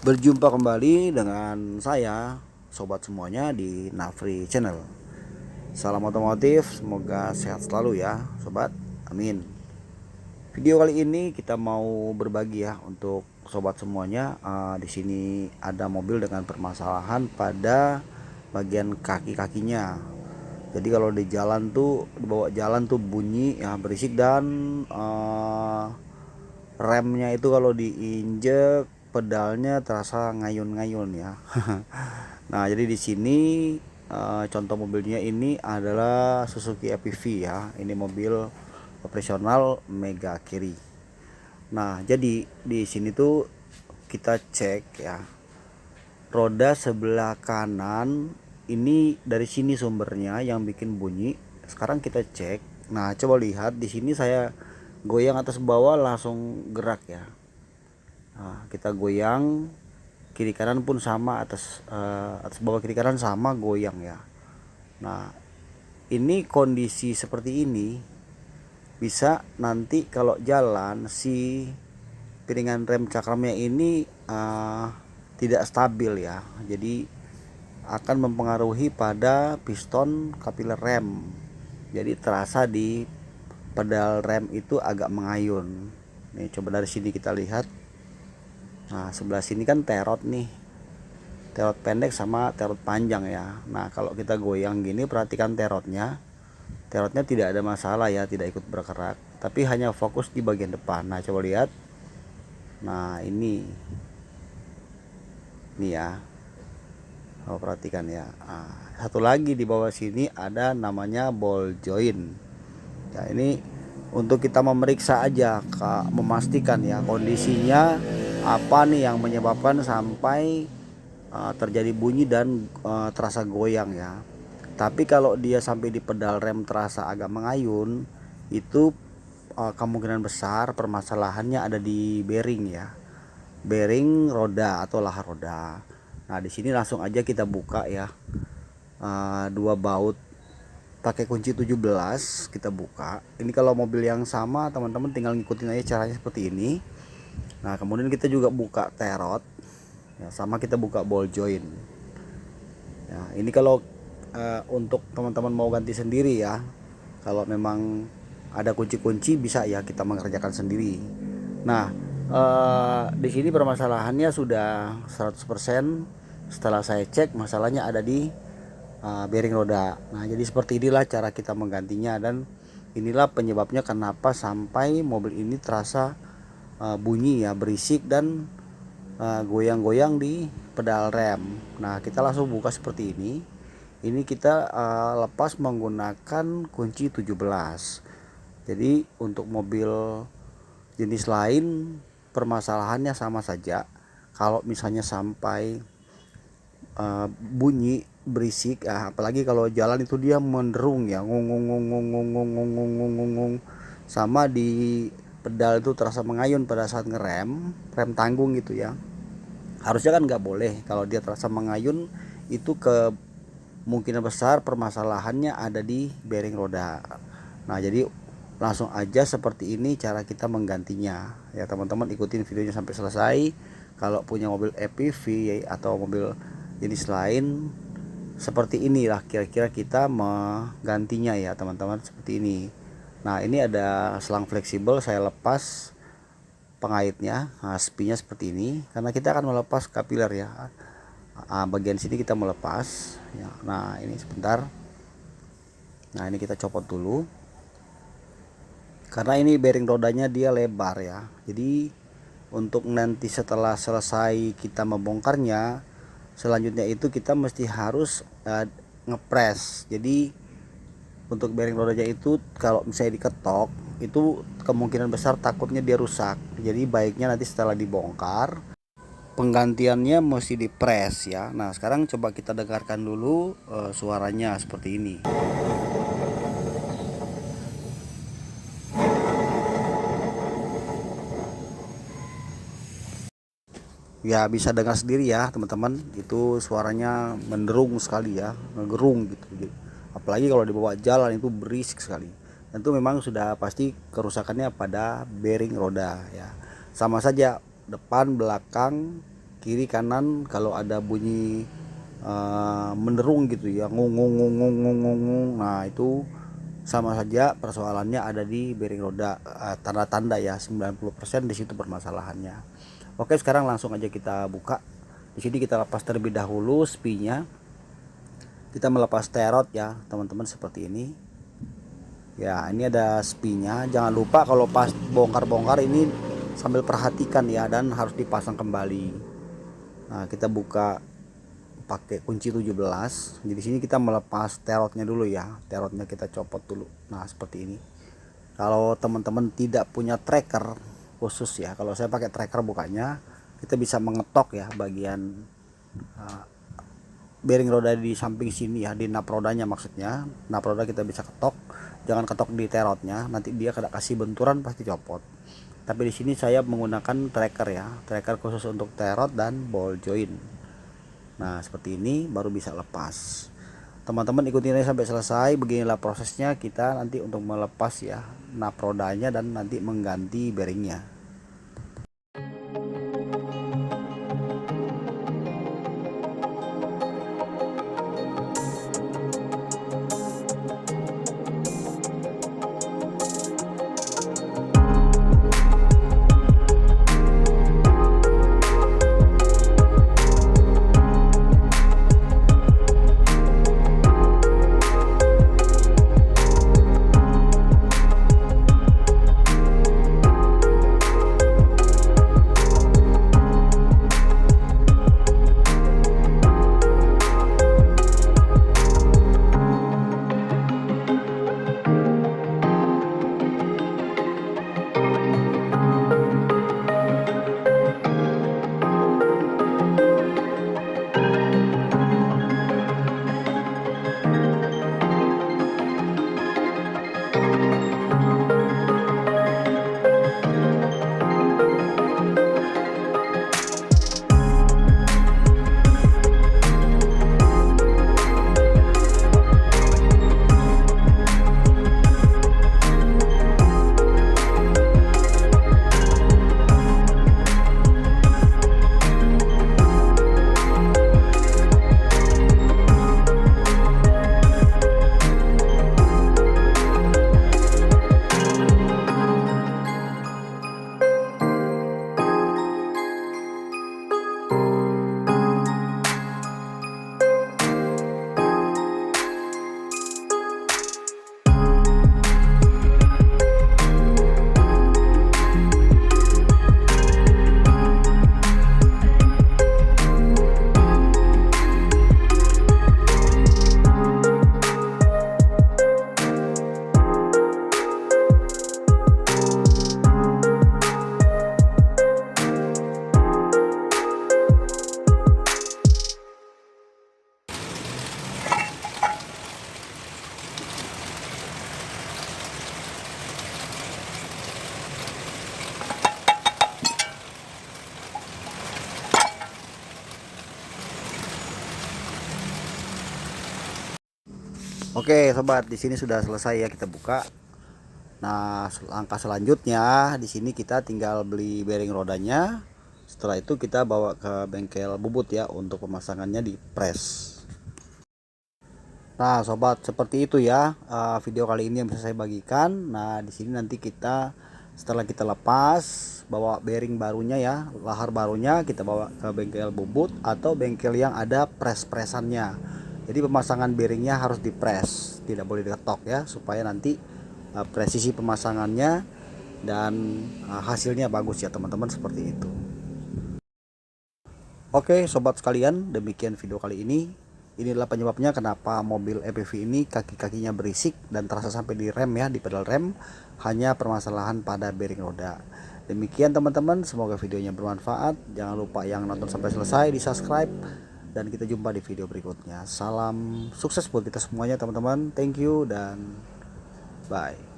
Berjumpa kembali dengan saya, sobat semuanya di Nafri Channel. Salam otomotif, semoga sehat selalu ya, sobat. Amin. Video kali ini kita mau berbagi ya untuk sobat semuanya. Di sini ada mobil dengan permasalahan pada bagian kaki-kakinya. Jadi kalau di jalan tuh, dibawa jalan tuh bunyi ya, berisik, dan remnya itu kalau diinjek pedalnya terasa ngayun-ngayun ya. Nah, jadi di sini contoh mobilnya ini adalah Suzuki APV ya. Ini mobil operasional Mega Carry. Nah, jadi di sini tuh kita cek ya. Roda sebelah kanan ini dari sini sumbernya yang bikin bunyi. Sekarang kita cek. Nah, coba lihat di sini saya goyang atas bawah langsung gerak ya. Nah, kita goyang kiri kanan pun sama, atas bawah kiri kanan sama goyang ya. Nah, ini kondisi seperti ini bisa nanti kalau jalan si piringan rem cakramnya ini tidak stabil ya. Jadi akan mempengaruhi pada piston kapiler rem. Jadi terasa di pedal rem itu agak mengayun. Nih coba dari sini kita lihat. Nah, sebelah sini kan terot nih. Terot pendek sama terot panjang ya. Nah, kalau kita goyang gini perhatikan terotnya. Terotnya tidak ada masalah ya, tidak ikut bergerak, tapi hanya fokus di bagian depan. Nah, coba lihat. Nah, ini ya. Oh, perhatikan ya. Nah, satu lagi di bawah sini ada namanya ball joint. Ya, ini untuk kita memeriksa aja, memastikan ya kondisinya apa nih yang menyebabkan sampai terjadi bunyi dan terasa goyang ya. Tapi kalau dia sampai di pedal rem terasa agak mengayun, itu kemungkinan besar permasalahannya ada di bearing ya. Bearing roda atau lahar roda. Nah, di sini langsung aja kita buka ya. Dua baut pakai kunci 17 kita buka. Ini kalau mobil yang sama teman-teman tinggal ngikutin aja caranya seperti ini. Nah, kemudian kita juga buka terot ya, sama kita buka ball joint ya. Ini kalau untuk teman-teman mau ganti sendiri ya, kalau memang ada kunci-kunci bisa ya kita mengerjakan sendiri. Nah, di sini permasalahannya sudah 100%. Setelah saya cek masalahnya ada di bearing roda. Nah, jadi seperti inilah cara kita menggantinya, dan inilah penyebabnya kenapa sampai mobil ini terasa bunyi ya, berisik dan goyang-goyang di pedal rem. Nah, kita langsung buka seperti ini. Ini kita lepas menggunakan kunci 17. Jadi untuk mobil jenis lain permasalahannya sama saja. Kalau misalnya sampai bunyi berisik, apalagi kalau jalan itu dia menderung ya, ngong ngong ngong ngong ngong ngong ngong ngong ngong, sama di pedal itu terasa mengayun pada saat ngerem, rem tanggung gitu ya. Harusnya kan nggak boleh kalau dia terasa mengayun, itu kemungkinan besar permasalahannya ada di bearing roda. Nah, jadi langsung aja seperti ini cara kita menggantinya ya, teman-teman ikutin videonya sampai selesai. Kalau punya mobil EPV atau mobil jenis lain seperti inilah kira-kira kita menggantinya ya teman-teman, seperti ini. Nah, ini ada selang fleksibel, saya lepas pengaitnya, spinya seperti ini karena kita akan melepas kapiler ya. Bagian sini kita melepas ya. Nah, ini sebentar. Nah, ini kita copot dulu karena ini bearing rodanya dia lebar ya. Jadi untuk nanti setelah selesai kita membongkarnya, selanjutnya itu kita mesti harus ngepres. Jadi untuk bearing rodanya itu kalau misalnya diketok itu kemungkinan besar takutnya dia rusak. Jadi baiknya nanti setelah dibongkar penggantiannya mesti dipres ya. Nah, sekarang coba kita dengarkan dulu suaranya seperti ini. Ya, bisa dengar sendiri ya teman-teman, itu suaranya menderung sekali ya, ngegerung gitu. Apalagi kalau dibawa jalan itu berisik sekali. Dan itu memang sudah pasti kerusakannya pada bearing roda ya. Sama saja depan belakang kiri kanan kalau ada bunyi menderung gitu ya, ngung ngung ngung ngung ngung ngung. Nah itu sama saja persoalannya ada di bearing roda. Tanda-tanda ya 90% di situ permasalahannya. Oke, sekarang langsung aja kita buka. Di sini kita lepas terlebih dahulu spinya. Kita melepas terot ya teman-teman, seperti ini. Ya, ini ada spinya. Jangan lupa kalau pas bongkar-bongkar ini sambil perhatikan ya, dan harus dipasang kembali. Nah, kita buka pakai kunci 17. Jadi sini kita melepas terotnya dulu ya. Terotnya kita copot dulu. Nah, seperti ini. Kalau teman-teman tidak punya tracker khusus ya, kalau saya pakai tracker bukanya, kita bisa mengetok ya bagian bearing roda di samping sini ya, di nap rodanya maksudnya. Nap roda kita bisa ketok, jangan ketok di terotnya, nanti dia kada kasih benturan pasti copot. Tapi di sini saya menggunakan tracker ya, tracker khusus untuk terot dan ball joint. Nah seperti ini baru bisa lepas. Teman-teman ikutin aja sampai selesai. Beginilah prosesnya kita nanti untuk melepas ya nap rodanya dan nanti mengganti bearingnya. Oke sobat, di sini sudah selesai ya kita buka. Nah langkah selanjutnya di sini kita tinggal beli bearing rodanya. Setelah itu kita bawa ke bengkel bubut ya untuk pemasangannya di press. Nah sobat, seperti itu ya video kali ini yang bisa saya bagikan. Nah di sini nanti kita setelah kita lepas bawa bearing barunya ya, lahar barunya kita bawa ke bengkel bubut atau bengkel yang ada press-pressannya. Jadi pemasangan bearingnya harus dipres, tidak boleh diketok ya, supaya nanti presisi pemasangannya dan hasilnya bagus ya teman-teman, seperti itu. Oke sobat sekalian, demikian video kali ini. Inilah penyebabnya kenapa mobil EPV ini kaki-kakinya berisik dan terasa sampai di rem ya, di pedal rem, hanya permasalahan pada bearing roda. Demikian teman-teman, semoga videonya bermanfaat. Jangan lupa yang nonton sampai selesai di subscribe, dan kita jumpa di video berikutnya. Salam sukses buat kita semuanya teman-teman. Thank you dan bye.